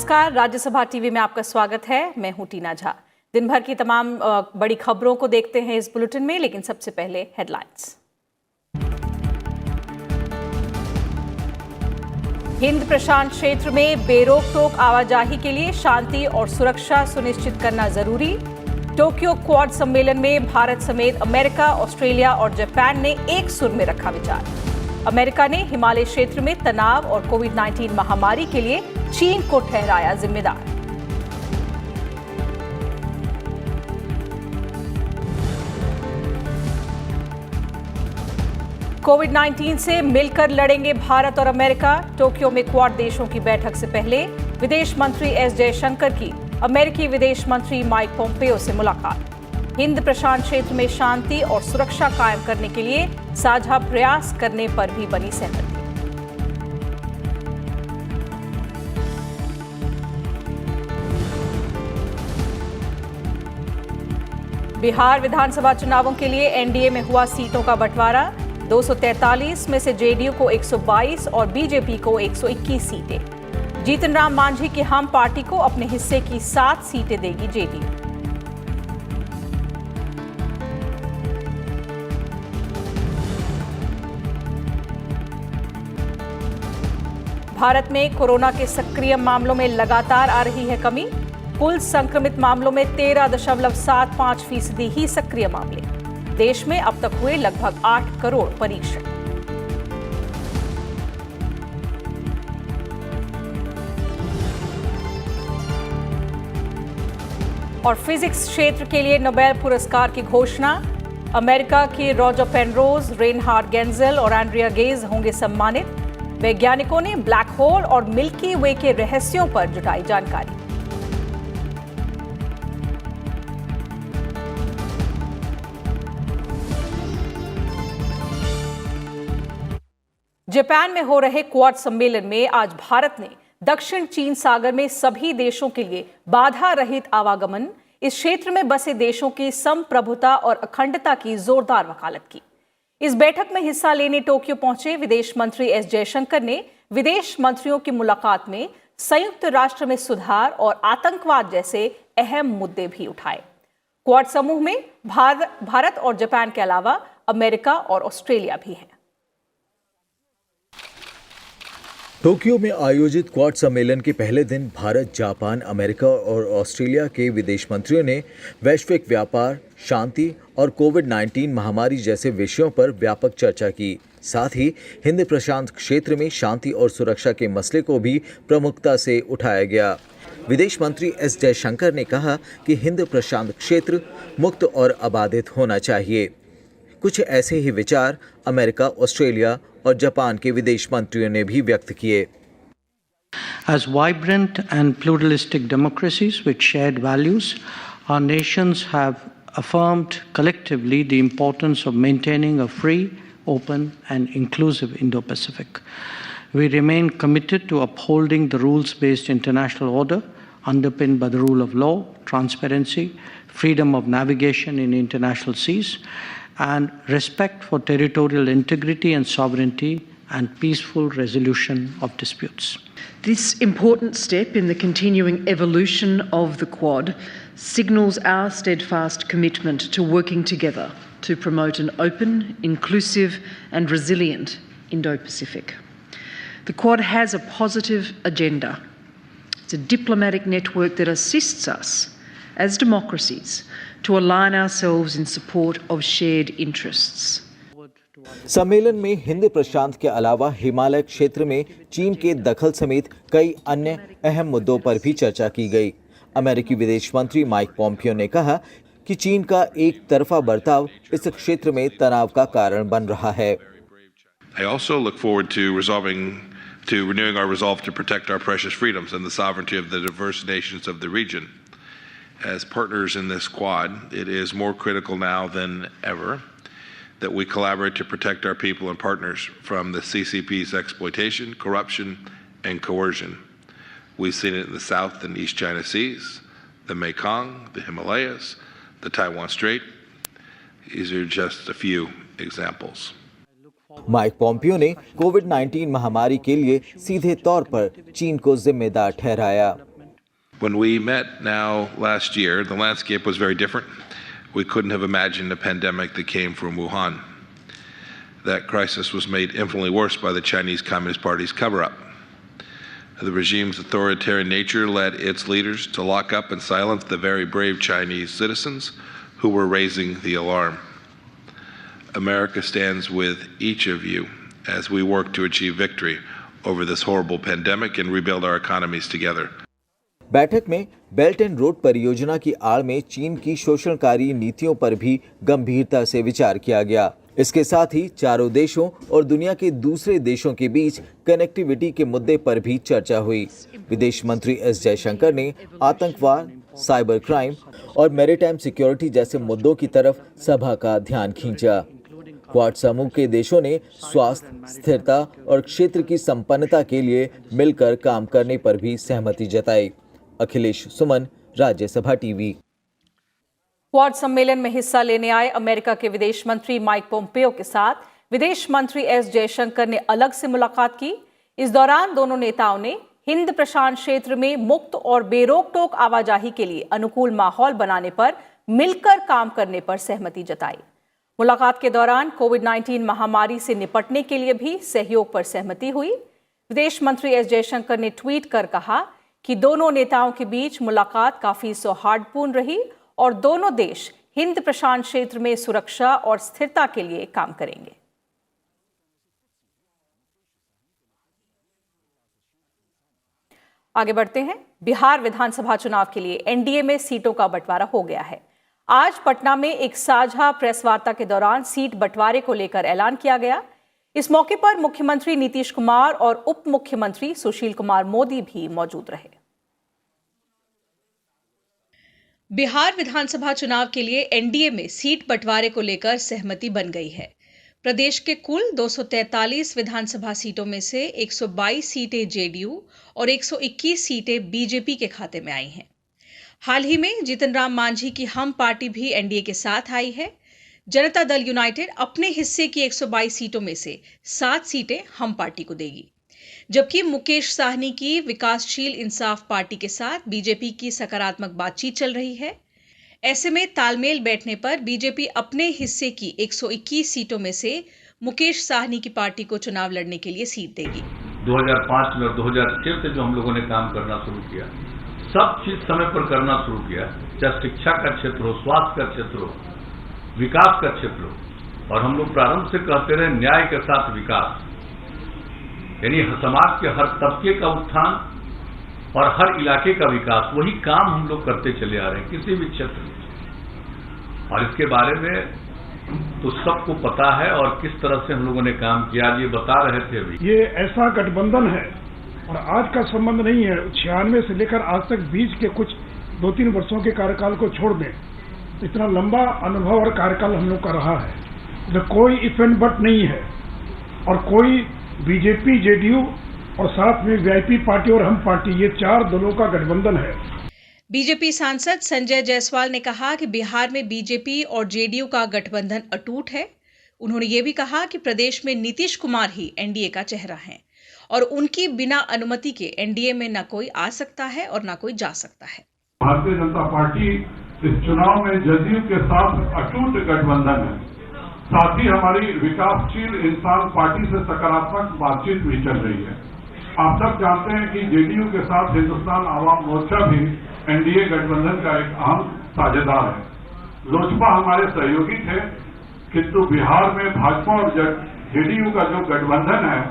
नमस्कार, राज्यसभा टीवी में आपका स्वागत है। मैं हूं टीना झा। दिन भर की तमाम बड़ी खबरों को देखते हैं इस बुलेटिन में, लेकिन सबसे पहले हेडलाइंस। हिंद प्रशांत क्षेत्र में बेरोक-टोक आवाजाही के लिए शांति और सुरक्षा सुनिश्चित करना जरूरी। टोक्यो क्वाड सम्मेलन में भारत समेत अमेरिका, ऑस्ट्रेलिया और जापान ने एक सुर में रखा विचार। अमेरिका ने हिमालय क्षेत्र में तनाव और कोविड-19 महामारी के लिए चीन को ठहराया जिम्मेदार। कोविड-19 से मिलकर लड़ेंगे भारत और अमेरिका। टोक्यो में क्वाड देशों की बैठक से पहले विदेश मंत्री एस जयशंकर की अमेरिकी विदेश मंत्री माइक पोम्पेयो से मुलाकात। हिंद प्रशांत क्षेत्र में शांति और सुरक्षा कायम करने के लिए साझा प्रयास करने पर भी बनी सहमति। बिहार विधानसभा चुनावों के लिए एनडीए में हुआ सीटों का बंटवारा। 243 में से जेडीयू को 122 और बीजेपी को 121 सीटें। जीतन राम मांझी की हम पार्टी को अपने हिस्से की 7 सीटें देगी जेडीयू। भारत में कोरोना के सक्रिय मामलों में लगातार आ रही है कमी। कुल संक्रमित मामलों में 13.75% ही सक्रिय मामले। देश में अब तक हुए लगभग 8 करोड़ परीक्षण। और फिजिक्स क्षेत्र के लिए नोबेल पुरस्कार की घोषणा। अमेरिका के रॉजर पेनरोज, रेनहार्ड गेंजेल और एंड्रिया गेज होंगे सम्मानित। वैज्ञानिकों ने ब्लैक होल और मिल्की वे के रहस्यों पर जुटाई जानकारी। जापान में हो रहे क्वाड सम्मेलन में आज भारत ने दक्षिण चीन सागर में सभी देशों के लिए बाधा रहित आवागमन, इस क्षेत्र में बसे देशों की संप्रभुता और अखंडता की जोरदार वकालत की। इस बैठक में हिस्सा लेने टोक्यो पहुंचे विदेश मंत्री एस जयशंकर ने विदेश मंत्रियों की मुलाकात में संयुक्त राष्ट्र में सुधार और आतंकवाद जैसे अहम मुद्दे भी उठाए। क्वाड समूह में भारत और जापान के अलावा अमेरिका और ऑस्ट्रेलिया भी हैं। टोक्यो में आयोजित क्वाड सम्मेलन के पहले दिन भारत, जापान, अमेरिका और ऑस्ट्रेलिया के विदेश मंत्रियों ने वैश्विक व्यापार, शांति और कोविड-19 महामारी जैसे विषयों पर व्यापक चर्चा की। साथ ही हिंद प्रशांत क्षेत्र में शांति और सुरक्षा के मसले को भी प्रमुखता से उठाया गया। विदेश मंत्री एस जयशंकर ने कहा कि हिंद प्रशांत क्षेत्र मुक्त और आबादित होना चाहिए। कुछ ऐसे ही विचार अमेरिका, ऑस्ट्रेलिया और जापान के विदेश मंत्रियों ने भी व्यक्त किए। As vibrant and pluralistic democracies with shared values, our nations have affirmed collectively the importance of maintaining a free, open and inclusive Indo-Pacific. We remain committed to upholding the rules-based international order underpinned by the rule of law, transparency, freedom of navigation in international seas, and respect for territorial integrity and sovereignty and peaceful resolution of disputes. This important step in the continuing evolution of the Quad signals our steadfast commitment to working together to promote an open, inclusive and resilient Indo-Pacific. The Quad has a positive agenda. It's a diplomatic network that assists us as democracies to align ourselves in support of shared interests. सम्मेलन में हिंद प्रशांत के अलावा हिमालय क्षेत्र में चीन के दखल समेत कई अन्य अहम मुद्दों पर भी चर्चा की गई। अमेरिकी विदेश मंत्री माइक पोम्पियो ने कहा कि चीन का एक तरफा बर्ताव इस क्षेत्र में तनाव का कारण बन रहा है। I also look forward to renewing our resolve to protect our precious freedoms and the sovereignty of the diverse nations of the region. As partners in this Quad, it is more critical now than ever that we collaborate to protect our people and partners from the CCP's exploitation, corruption, and coercion. We've seen it in the South and East China Seas, the Mekong, the Himalayas, the Taiwan Strait. These are just a few examples. Mike Pompeo ने कोविड-19 महामारी के लिए सीधे तौर पर चीन को जिम्मेदार ठहराया। When we met now last year, the landscape was very different. We couldn't have imagined a pandemic that came from Wuhan. That crisis was made infinitely worse by the Chinese Communist Party's cover-up. The regime's authoritarian nature led its leaders to lock up and silence the very brave Chinese citizens who were raising the alarm. America stands with each of you as we work to achieve victory over this horrible pandemic and rebuild our economies together. बैठक में belt and road परियोजना की आड़ में चीन की शोषणकारी नीतियों पर भी गंभीरता से विचार किया गया। इसके साथ ही चारों देशों और दुनिया के दूसरे देशों के बीच कनेक्टिविटी के मुद्दे पर भी चर्चा हुई। विदेश मंत्री एस जयशंकर ने आतंकवाद, साइबर क्राइम और मैरीटाइम सिक्योरिटी जैसे मुद्दों की तरफ सभा का ध्यान खींचा। क्वाड समूह के देशों ने स्वास्थ्य, स्थिरता और क्षेत्र की संपन्नता के लिए मिलकर काम करने पर भी सहमति जताई। अखिलेश सुमन, राज्यसभा टीवी। क्वाड सम्मेलन में हिस्सा लेने आए अमेरिका के विदेश मंत्री माइक पोम्पेयो के साथ विदेश मंत्री एस जयशंकर ने अलग से मुलाकात की। इस दौरान दोनों नेताओं ने हिंद प्रशांत क्षेत्र में मुक्त और बेरोक-टोक आवाजाही के लिए अनुकूल माहौल बनाने पर मिलकर काम करने पर सहमति जताई। मुलाकात के दौरान कोविड-19 महामारी से निपटने के लिए भी सहयोग पर सहमति हुई। विदेश मंत्री एस जयशंकर ने ट्वीट कर कहा कि दोनों नेताओं के बीच मुलाकात काफी सौहार्दपूर्ण रही और दोनों देश हिंद प्रशांत क्षेत्र में सुरक्षा और स्थिरता के लिए काम करेंगे। आगे बढ़ते हैं। बिहार विधानसभा चुनाव के लिए एनडीए में सीटों का बंटवारा हो गया है। आज पटना में एक साझा प्रेस वार्ता के दौरान सीट बंटवारे को लेकर ऐलान किया गया। इस मौके पर मुख्यमंत्री नीतीश कुमार और उप मुख्यमंत्री सुशील कुमार मोदी भी मौजूद रहे। बिहार विधानसभा चुनाव के लिए एनडीए में सीट बंटवारे को लेकर सहमति बन गई है। प्रदेश के कुल 243 विधानसभा सीटों में से 122 सीटें जेडीयू और 121 सीटें बीजेपी के खाते में आई हैं। हाल ही में जीतन राम मांझी की हम पार्टी भी एनडीए के साथ आई है। जनता दल यूनाइटेड अपने हिस्से की 122 सीटों में से 7 सीटें हम पार्टी को देगी, जबकि मुकेश साहनी की विकासशील इंसाफ पार्टी के साथ बीजेपी की सकारात्मक बातचीत चल रही है। ऐसे में तालमेल बैठने पर बीजेपी अपने हिस्से की 121 सीटों में से मुकेश साहनी की पार्टी को चुनाव लड़ने के लिए सीट देगी। 2005 में और 2006 से जो हम लोगों ने काम करना शुरू किया, सब चीज समय पर करना शुरू किया, चाहे शिक्षा का क्षेत्र हो, स्वास्थ्य का क्षेत्र हो, विकास का क्षेत्र हो। और हम लोग प्रारंभ से कहते रहे न्याय के साथ विकास, यानी समाज के हर तबके का उत्थान और हर इलाके का विकास, वही काम हम लोग करते चले आ रहे हैं किसी भी क्षेत्र में। और इसके बारे में तो सबको पता है और किस तरह से हम लोगों ने काम किया, ये बता रहे थे अभी। ये ऐसा गठबंधन है और आज का संबंध नहीं है। 96 से लेकर आज तक बीच के कुछ 2-3 वर्षों के कार्यकाल को छोड़ दें, इतना लंबा अनुभव और कार्यकाल हम लोग का रहा है। जो कोई इफ एंड बट नहीं है और कोई बीजेपी, जेडीयू और साथ में वीआईपी पार्टी और हम पार्टी, ये 4 दलों का गठबंधन है। बीजेपी सांसद संजय जायसवाल ने कहा कि बिहार में बीजेपी और जेडीयू का गठबंधन अटूट है। उन्होंने ये भी कहा कि प्रदेश में नीतीश कुमार ही एनडीए का चेहरा है और उनकी बिना अनुमति के एनडीए में न कोई आ सकता है और न कोई जा सकता है। भारतीय जनता पार्टी इस चुनाव में जदयू के साथ अटूट गठबंधन है। साथ ही हमारी विकासशील इंसान पार्टी से सकारात्मक बातचीत भी चल रही है। आप सब जानते हैं कि जेडीयू के साथ हिंदुस्तान आवाम मोर्चा भी एनडीए गठबंधन का एक अहम साझेदार है। लोजपा हमारे सहयोगी थे, किंतु बिहार में भाजपा और जेडीयू का जो गठबंधन है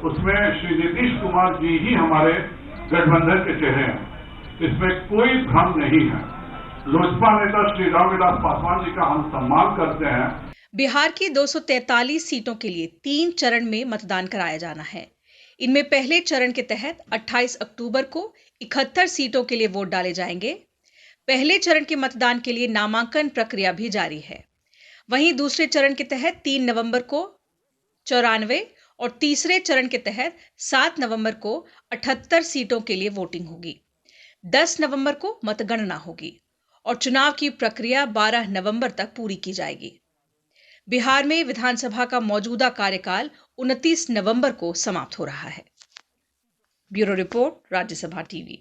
उसमें श्री नीतीश कुमार जी ही हमारे गठबंधन के चेहरे हैं। इसमें कोई भ्रम नहीं है। लोजपा नेता श्री रामविलास पासवान जी का हम सम्मान करते हैं। बिहार की 243 सीटों के लिए 3 चरण में मतदान कराया जाना है। इनमें पहले चरण के तहत 28 अक्टूबर को 71 सीटों के लिए वोट डाले जाएंगे। पहले चरण के मतदान के लिए नामांकन प्रक्रिया भी जारी है। वहीं दूसरे चरण के तहत 3 नवंबर को 94 और तीसरे चरण के तहत 7 नवंबर को 78 सीटों के लिए वोटिंग होगी। 10 नवंबर को मतगणना होगी और चुनाव की प्रक्रिया 12 नवंबर तक पूरी की जाएगी। बिहार में विधानसभा का मौजूदा कार्यकाल 29 नवंबर को समाप्त हो रहा है। Bureau report, Rajya Sabha TV.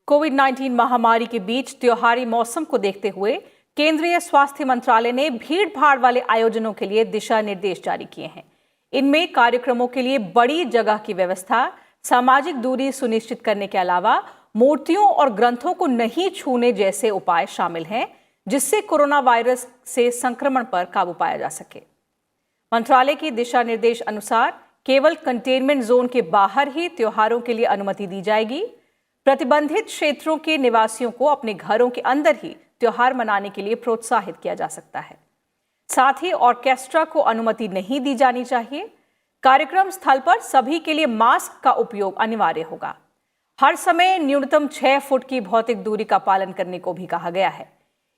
कोविड-19 महामारी के बीच त्योहारी मौसम को देखते हुए केंद्रीय स्वास्थ्य मंत्रालय ने भीड़-भाड़ वाले आयोजनों के लिए दिशा निर्देश जारी किए हैं। इनमें कार्यक्रमों के लिए बड़ी जगह की व्यवस्था, सामाजिक दूरी सुनिश्चित करने के अलावा मूर्तियों और ग्रंथों को नहीं छूने जैसे उपाय शामिल हैं, जिससे कोरोना वायरस से संक्रमण पर काबू पाया जा सके। मंत्रालय के दिशा निर्देश अनुसार केवल कंटेनमेंट जोन के बाहर ही त्योहारों के लिए अनुमति दी जाएगी। प्रतिबंधित क्षेत्रों के निवासियों को अपने घरों के अंदर ही त्योहार मनाने के लिए प्रोत्साहित किया जा सकता है। साथ ही ऑर्केस्ट्रा को अनुमति नहीं दी जानी चाहिए। कार्यक्रम स्थल पर सभी के लिए मास्क का उपयोग अनिवार्य होगा। हर समय न्यूनतम 6 फुट की भौतिक दूरी का पालन करने को भी कहा गया है।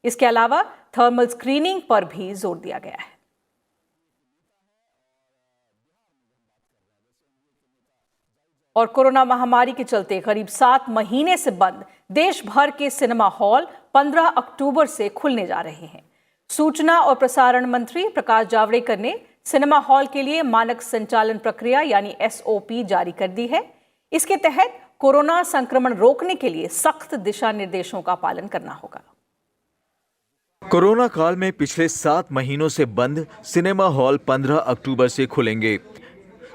इसके अलावा थर्मल स्क्रीनिंग पर भी जोर दिया गया है। और कोरोना महामारी के चलते करीब 7 महीने से बंद देश भर के सिनेमा हॉल 15 अक्टूबर से खुलने जा रहे हैं। सूचना और प्रसारण मंत्री प्रकाश जावड़ेकर ने सिनेमा हॉल के लिए मानक संचालन प्रक्रिया यानी SOP जारी कर दी है। इसके तहत कोरोना संक्रमण रोकने के लिए सख्त दिशा निर्देशों का पालन करना होगा। कोरोना काल में पिछले 7 महीनों से बंद सिनेमा हॉल 15 अक्टूबर से खुलेंगे।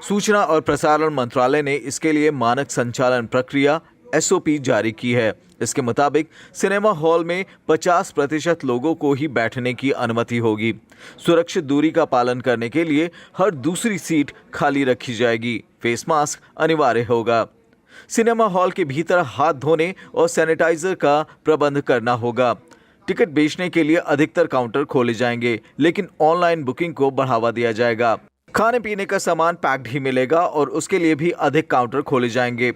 सूचना और प्रसारण मंत्रालय ने इसके लिए मानक संचालन प्रक्रिया SOP जारी की है। इसके मुताबिक सिनेमा हॉल में 50% लोगों को ही बैठने की अनुमति होगी। सुरक्षित दूरी का पालन करने के लिए हर दूसरी सीट खाली रखी जाएगी। फेस मास्क अनिवार्य होगा। सिनेमा हॉल के भीतर हाथ धोने और सैनिटाइजर का प्रबंध करना होगा। टिकट बेचने के लिए अधिकतर काउंटर खोले जाएंगे, लेकिन ऑनलाइन बुकिंग को बढ़ावा दिया जाएगा। खाने पीने का सामान पैक्ड ही मिलेगा और उसके लिए भी अधिक काउंटर खोले जाएंगे।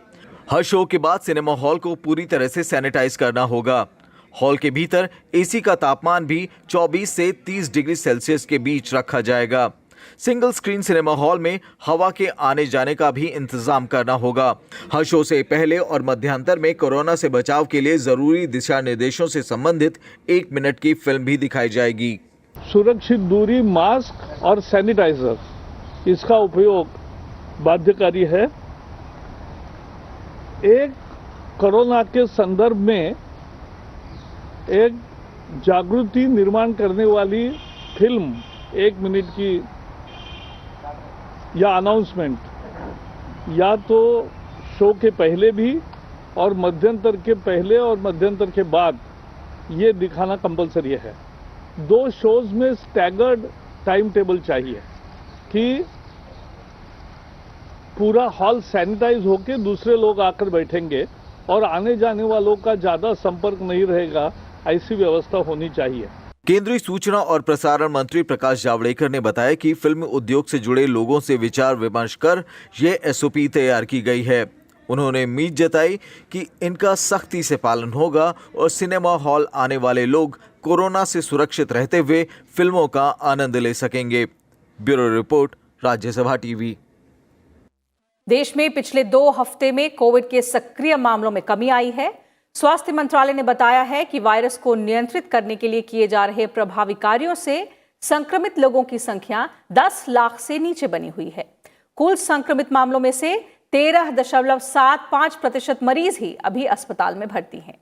हर शो के बाद सिनेमा हॉल को पूरी तरह से सैनिटाइज करना होगा। हॉल के भीतर AC का तापमान भी 24 से 30 डिग्री सेल्सियस के बीच रखा जाएगा। सिंगल स्क्रीन सिनेमा हॉल में हवा के आने जाने का भी इंतजाम करना होगा। हर शो से पहले और मध्यांतर में कोरोना से बचाव के लिए जरूरी दिशा निर्देशों से संबंधित 1 मिनट की फिल्म भी दिखाई जाएगी। सुरक्षित दूरी, मास्क और सैनिटाइजर इसका उपयोग बाध्यकारी है। एक कोरोना के संदर्भ में एक जागृति निर्माण करने वाली फिल्म 1 मिनट की या अनाउंसमेंट या तो शो के पहले भी और मध्यंतर के पहले और मध्यंतर के बाद ये दिखाना कंपलसरी है। 2 शोज में स्टैगर्ड टाइम टेबल चाहिए कि पूरा हॉल सैनिटाइज होकर दूसरे लोग आकर बैठेंगे और आने जाने वालों का ज्यादा संपर्क नहीं रहेगा, ऐसी व्यवस्था होनी चाहिए। केंद्रीय सूचना और प्रसारण मंत्री प्रकाश जावड़ेकर ने बताया कि फिल्म उद्योग से जुड़े लोगों से विचार विमर्श कर ये SOP तैयार की गई है। उन्होंने उम्मीद जताई कि इनका सख्ती से पालन होगा और सिनेमा हॉल आने वाले लोग कोरोना से सुरक्षित रहते हुए फिल्मों का आनंद ले सकेंगे। Bureau report, Rajya Sabha TV. देश में पिछले 2 हफ्ते में कोविड के सक्रिय मामलों में कमी आई है। स्वास्थ्य मंत्रालय ने बताया है कि वायरस को नियंत्रित करने के लिए किए जा रहे प्रभावी कार्यों से संक्रमित लोगों की संख्या 10 लाख से नीचे बनी हुई है। कुल संक्रमित मामलों में से 13.75% मरीज ही अभी अस्पताल में भर्ती हैं।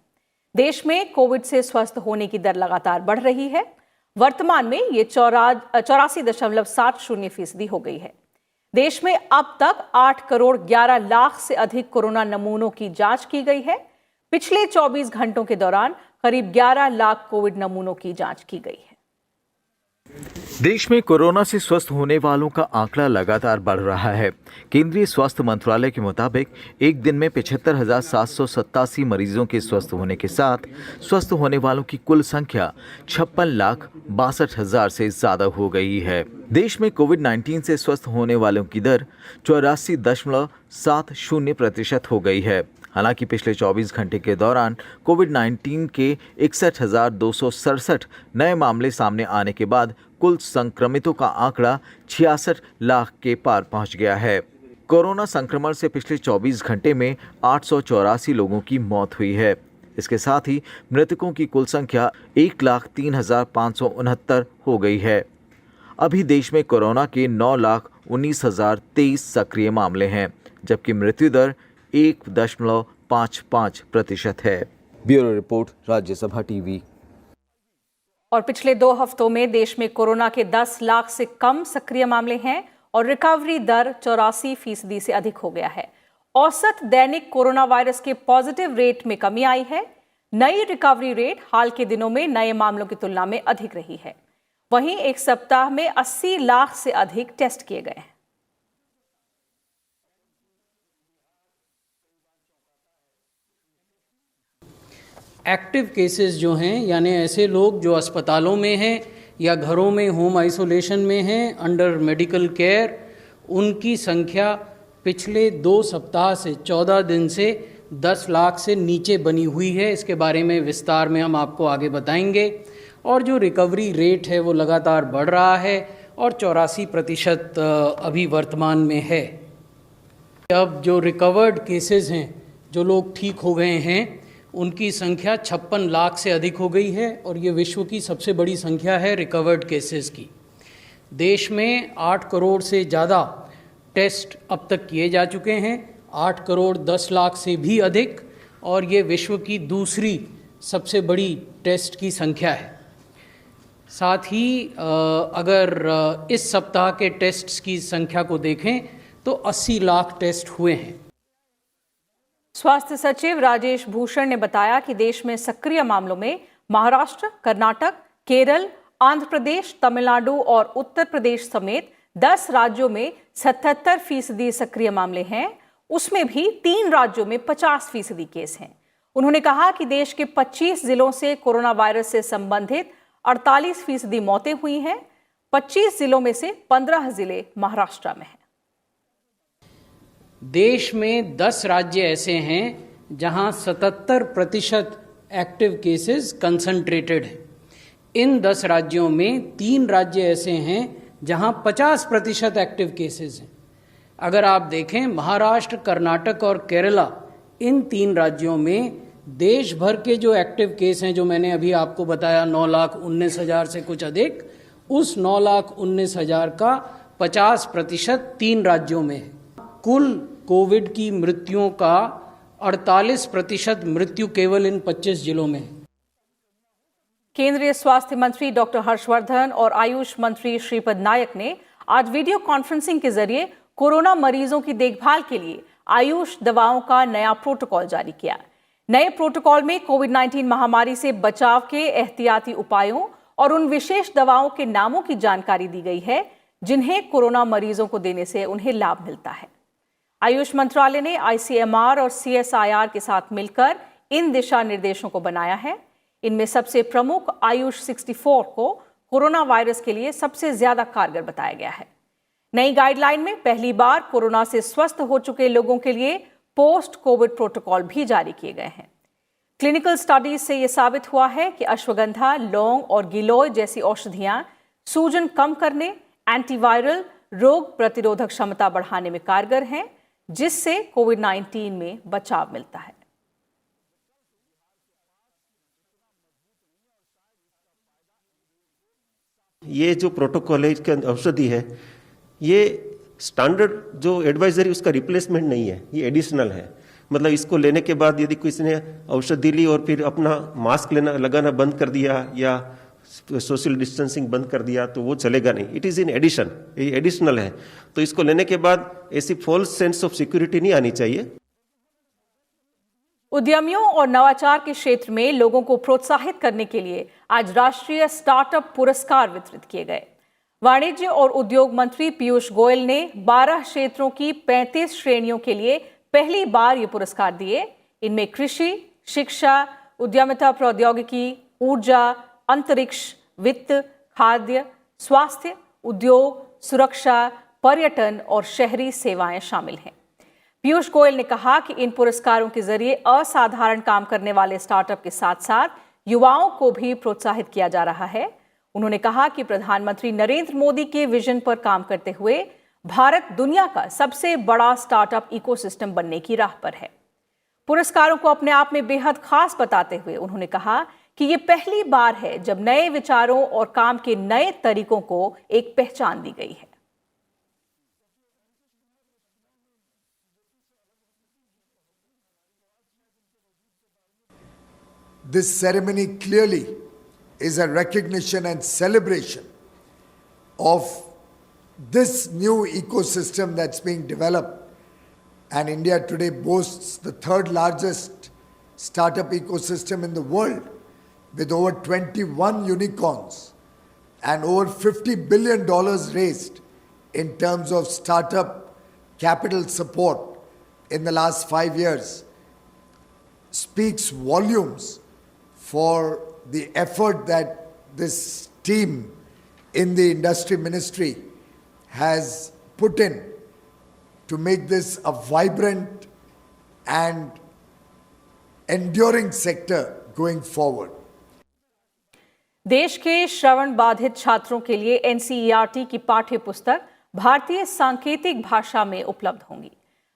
देश में कोविड से स्वस्थ होने की दर लगातार बढ़ रही है। वर्तमान में ये 84.70% हो गई है। देश में अब तक 8 करोड़ 11 लाख से अधिक कोरोना नमूनों की जांच की गई है। पिछले 24 घंटों के दौरान करीब 11 लाख कोविड नमूनों की जांच की गई है। देश में कोरोना से स्वस्थ होने वालों का आंकड़ा लगातार बढ़ रहा है। केंद्रीय स्वास्थ्य मंत्रालय के मुताबिक एक दिन में 75,787 मरीजों के स्वस्थ होने के साथ स्वस्थ होने वालों की कुल संख्या 56,62,000 से ज्यादा हो गई है। देश में कोविड-19 से स्वस्थ होने वालों की दर 84.70% हो गई है। हालांकि पिछले 24 घंटे के दौरान कोविड-19 के 61,267 नए मामले सामने आने के बाद कुल संक्रमितों का आंकड़ा 66 लाख के पार पहुंच गया है। कोरोना संक्रमण से पिछले 24 घंटे में 884 लोगों की मौत हुई है। इसके साथ ही मृतकों की कुल संख्या 1,03,569 हो गई है। अभी देश में कोरोना के 9,19,023 सक्रिय मामले हैं, जबकि मृत्यु दर 0.55% है। Bureau report, Rajya Sabha TV. और पिछले 2 हफ्तों में देश में कोरोना के 10 लाख से कम सक्रिय मामले हैं और रिकवरी दर 84% से अधिक हो गया है। औसत दैनिक कोरोना वायरस के पॉजिटिव रेट में कमी आई है। नई रिकवरी रेट हाल के दिनों में नए मामलों की तुलना में अधिक रही है। वहीं एक सप्ताह में 80 लाख से अधिक टेस्ट किए गए हैं। एक्टिव केसेस जो हैं, यानी ऐसे लोग जो अस्पतालों में हैं या घरों में होम आइसोलेशन में हैं, अंडर मेडिकल केयर, उनकी संख्या पिछले 2 सप्ताह से 14 दिन से 10 लाख से नीचे बनी हुई है। इसके बारे में विस्तार में हम आपको आगे बताएंगे। और जो रिकवरी रेट है वो लगातार बढ़ रहा है और 84% अभी वर्तमान में है। अब जो रिकवर्ड केसेस हैं, जो लोग ठीक हो गए हैं, उनकी संख्या 56 लाख से अधिक हो गई है और ये विश्व की सबसे बड़ी संख्या है रिकवर्ड केसेस की। देश में 8 करोड़ से ज़्यादा टेस्ट अब तक किए जा चुके हैं, 8 करोड़ 10 लाख से भी अधिक, और ये विश्व की दूसरी सबसे बड़ी टेस्ट की संख्या है। साथ ही अगर इस सप्ताह के टेस्ट्स की संख्या को देखें तो 80 लाख टेस्ट हुए हैं। स्वास्थ्य सचिव राजेश भूषण ने बताया कि देश में सक्रिय मामलों में महाराष्ट्र, कर्नाटक, केरल, आंध्र प्रदेश, तमिलनाडु और उत्तर प्रदेश समेत 10 राज्यों में 77% सक्रिय मामले हैं। उसमें भी 3 राज्यों में 50% केस हैं। उन्होंने कहा कि देश के 25 जिलों से कोरोना वायरस से संबंधित 48% मौतें हुई हैं। 25 जिलों में से 15 जिले महाराष्ट्र में हैं। देश में 10 राज्य ऐसे हैं जहां 77% एक्टिव केसेस कंसंट्रेटेड हैं। इन 10 राज्यों में 3 राज्य ऐसे हैं जहां 50% एक्टिव केसेस हैं। अगर आप देखें, महाराष्ट्र, कर्नाटक और केरला, इन 3 राज्यों में देश भर के जो एक्टिव केस हैं, जो मैंने अभी आपको बताया 9,19,000 से कुछ अधिक, उस 9,19,000 का 50% 3 राज्यों में है। कुल कोविड की मृत्युओं का 48% मृत्यु केवल इन 25 जिलों में है। केंद्रीय स्वास्थ्य मंत्री डॉक्टर हर्षवर्धन और आयुष मंत्री श्रीपद नायक ने आज वीडियो कॉन्फ्रेंसिंग के जरिए कोरोना मरीजों की देखभाल के लिए आयुष दवाओं का नया प्रोटोकॉल जारी किया। नए प्रोटोकॉल में कोविड-19 महामारी से बचाव के एहतियाती उपायों और उन विशेष दवाओं के नामों की जानकारी दी गई है जिन्हें कोरोना मरीजों को देने से उन्हें लाभ मिलता है। आयुष मंत्रालय ने ICMR और CSIR के साथ मिलकर इन दिशा निर्देशों को बनाया है। इनमें सबसे प्रमुख आयुष 64 को कोरोना वायरस के लिए सबसे ज्यादा कारगर बताया गया है। नई गाइडलाइन में पहली बार कोरोना से स्वस्थ हो चुके लोगों के लिए पोस्ट कोविड प्रोटोकॉल भी जारी किए गए हैं। क्लिनिकल स्टडीज से यह साबित हुआ है कि अश्वगंधा, लौंग और गिलोय जैसी औषधियां सूजन कम करने, एंटीवायरल, रोग प्रतिरोधक क्षमता बढ़ाने में कारगर हैं, जिससे कोविड-19 में बचाव मिलता है। ये जो प्रोटोकॉल है, इसके औषधि है, ये स्टैंडर्ड जो एडवाइजरी उसका रिप्लेसमेंट नहीं है, ये एडिशनल है। मतलब इसको लेने के बाद यदि किसी ने औषधि ली और फिर अपना मास्क लगाना बंद कर दिया या सोशल डिस्टेंसिंग बंद कर दिया तो वो चलेगा नहीं। इट इज इन एडिशन, ये एडिशनल है। तो इसको लेने के बाद ऐसी फॉल्स सेंस ऑफ सिक्योरिटी नहीं आनी चाहिए। उद्यमियों और नवाचार के क्षेत्र में लोगों को प्रोत्साहित करने के लिए आज राष्ट्रीय स्टार्टअप पुरस्कार वितरित किए गए। वाणिज्य और उद्योग मंत्री पीयूष गोयल ने 12 क्षेत्रों की 35 श्रेणियों के लिए पहली बार ये पुरस्कार दिए। इनमें कृषि, शिक्षा, उद्यमिता प्रौद्योगिकी, ऊर्जा, अंतरिक्ष, वित्त, खाद्य, स्वास्थ्य, उद्योग, सुरक्षा, पर्यटन और शहरी सेवाएं शामिल हैं। पीयूष गोयल ने कहा कि इन पुरस्कारों के जरिए असाधारण काम करने वाले स्टार्टअप के साथ साथ युवाओं को भी प्रोत्साहित किया जा रहा है। उन्होंने कहा कि प्रधानमंत्री नरेंद्र मोदी के विजन पर काम करते हुए भारत दुनिया का सबसे बड़ा स्टार्टअप इकोसिस्टम बनने की राह पर है। पुरस्कारों को अपने आप में बेहद खास बताते हुए उन्होंने कहा कि ये पहली बार है जब नए विचारों और काम के नए तरीकों को एक पहचान दी गई है। this ceremony clearly is a recognition and celebration of this new ecosystem that's being developed. And India today boasts the third largest startup ecosystem in the world, with over 21 unicorns and over $50 billion raised in terms of startup capital support in the last 5 years, speaks volumes for the effort that this team in the industry ministry has put in to make this a vibrant and enduring sector going forward. देश के श्रवण बाधित छात्रों के लिए NCERT की पाठ्य पुस्तक भारतीय सांकेतिक भाषा में उपलब्ध होंगी।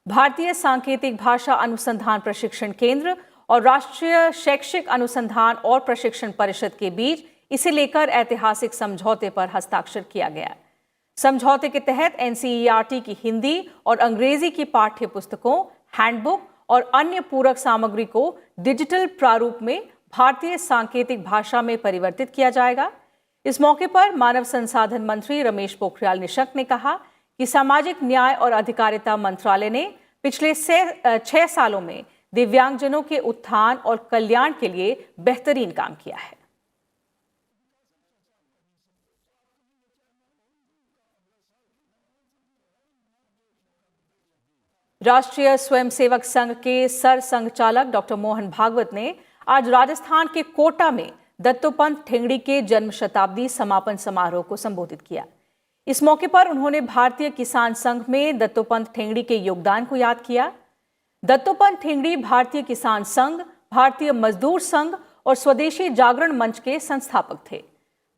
भारतीय सांकेतिक भाषा अनुसंधान प्रशिक्षण केंद्र और राष्ट्रीय शैक्षिक अनुसंधान और प्रशिक्षण परिषद के बीच इसे लेकर ऐतिहासिक समझौते पर हस्ताक्षर किया गया। समझौते के तहत एनसीईआरटी की हिंदी और अंग्रेजी की पाठ्य पुस्तकों, हैंडबुक और अन्य पूरक सामग्री को डिजिटल प्रारूप में भारतीय सांकेतिक भाषा में परिवर्तित किया जाएगा। इस मौके पर मानव संसाधन मंत्री रमेश पोखरियाल निशंक ने कहा कि सामाजिक न्याय और अधिकारिता मंत्रालय ने पिछले 6 सालों में दिव्यांगजनों के उत्थान और कल्याण के लिए बेहतरीन काम किया है। राष्ट्रीय स्वयंसेवक संघ के सर संघचालक डॉक्टर मोहन भागवत ने आज राजस्थान के कोटा में दत्तोपंत ठेंगड़ी के जन्म शताब्दी समापन समारोह को संबोधित किया। इस मौके पर उन्होंने भारतीय किसान संघ में दत्तोपंत ठेंगड़ी के योगदान को याद किया। दत्तोपंत ठेंगड़ी भारतीय किसान संघ, भारतीय मजदूर संघ और स्वदेशी जागरण मंच के संस्थापक थे।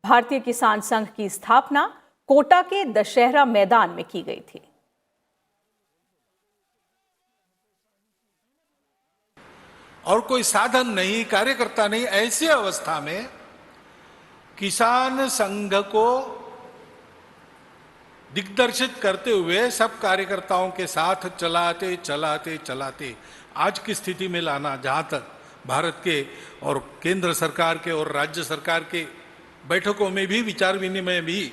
भारतीय किसान संघ की स्थापना कोटा के दशहरा मैदान में की गई थी। और कोई साधन नहीं, कार्यकर्ता नहीं, ऐसी अवस्था में किसान संघ को दिग्दर्शित करते हुए सब कार्यकर्ताओं के साथ चलाते चलाते चलाते आज की स्थिति में लाना, जहां तक भारत के और केंद्र सरकार के और राज्य सरकार के बैठकों में भी विचार विनिमय भी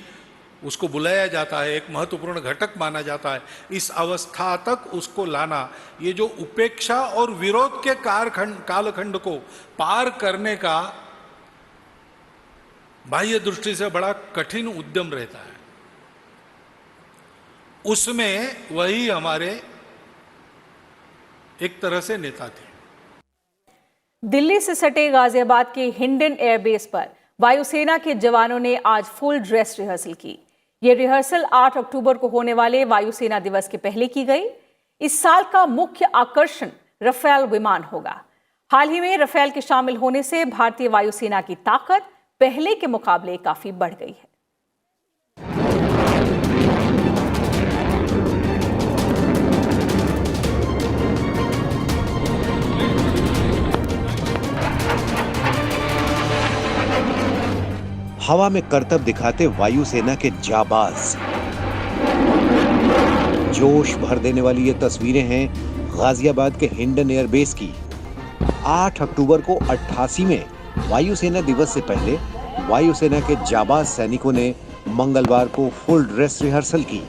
उसको बुलाया जाता है, एक महत्वपूर्ण घटक माना जाता है। इस अवस्था तक उसको लाना, ये जो उपेक्षा और विरोध के कालखंड को पार करने का बाह्य दृष्टि से बड़ा कठिन उद्यम रहता है, उसमें वही हमारे एक तरह से नेता थे। दिल्ली से सटे गाजियाबाद के हिंडन एयरबेस पर वायुसेना के जवानों ने आज फुल ड्रेस रिहर्सल की। ये रिहर्सल 8 अक्टूबर को होने वाले वायुसेना दिवस के पहले की गई। इस साल का मुख्य आकर्षण रफेल विमान होगा। हाल ही में रफेल के शामिल होने से भारतीय वायुसेना की ताकत पहले के मुकाबले काफी बढ़ गई है। हवा में करतब दिखाते वायुसेना के जाबाज। जोश भर देने वाली ये तस्वीरें हैं गाजियाबाद के हिंडन एयरबेस की। 8 अक्टूबर को 88 में वायुसेना दिवस से पहले वायुसेना के जाबाज सैनिकों ने मंगलवार को फुल ड्रेस रिहर्सल की।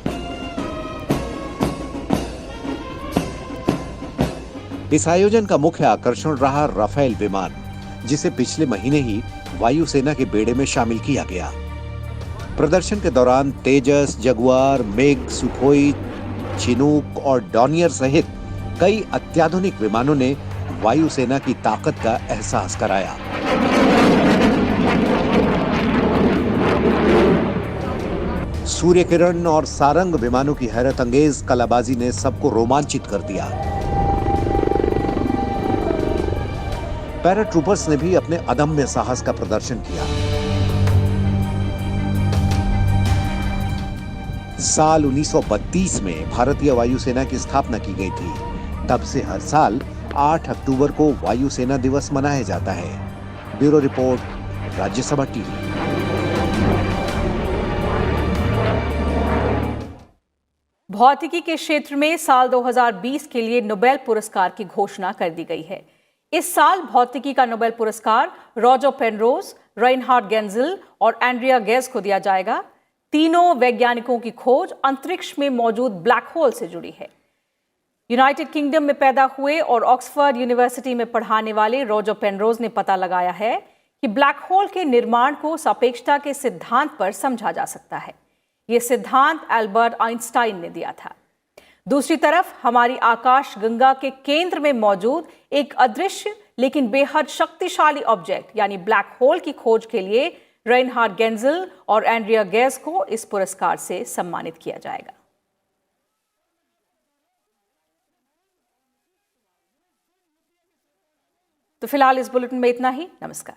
इस आयोजन का मुख्य आकर्षण रहा राफेल विमान, जिसे पिछले महीने ही वायुसेना के बेड़े में शामिल किया गया। प्रदर्शन के दौरान तेजस, जगुआर, मेघ, सुखोई, चिनूक और डॉनियर सहित कई अत्याधुनिक विमानों ने वायुसेना की ताकत का एहसास कराया। सूर्य किरण और सारंग विमानों की हैरत अंगेज कलाबाजी ने सबको रोमांचित कर दिया। पैराट्रूपर्स ने भी अपने अदम्य साहस का प्रदर्शन किया। साल 1932 में भारतीय वायुसेना की स्थापना की गई थी। तब से हर साल 8 अक्टूबर को वायुसेना दिवस मनाया जाता है। Bureau report, Rajya Sabha TV. भौतिकी के क्षेत्र में साल 2020 के लिए नोबेल पुरस्कार की घोषणा कर दी गई है। इस साल भौतिकी का नोबेल पुरस्कार रॉजर पेनरोज, रेनहार्ड गेंजिल और एंड्रिया गेज को दिया जाएगा। तीनों वैज्ञानिकों की खोज अंतरिक्ष में मौजूद ब्लैक होल से जुड़ी है। यूनाइटेड किंगडम में पैदा हुए और ऑक्सफोर्ड यूनिवर्सिटी में पढ़ाने वाले रॉजर पेनरोज ने पता लगाया है कि ब्लैक होल के निर्माण को सापेक्षता के सिद्धांत पर समझा जा सकता है। यह सिद्धांत एल्बर्ट आइंस्टाइन ने दिया था। दूसरी तरफ हमारी आकाश गंगा के केंद्र में मौजूद एक अदृश्य लेकिन बेहद शक्तिशाली ऑब्जेक्ट यानी ब्लैक होल की खोज के लिए रेनहार्ड गेंजिल और एंड्रिया गेज को इस पुरस्कार से सम्मानित किया जाएगा। तो फिलहाल इस बुलेटिन में इतना ही। नमस्कार।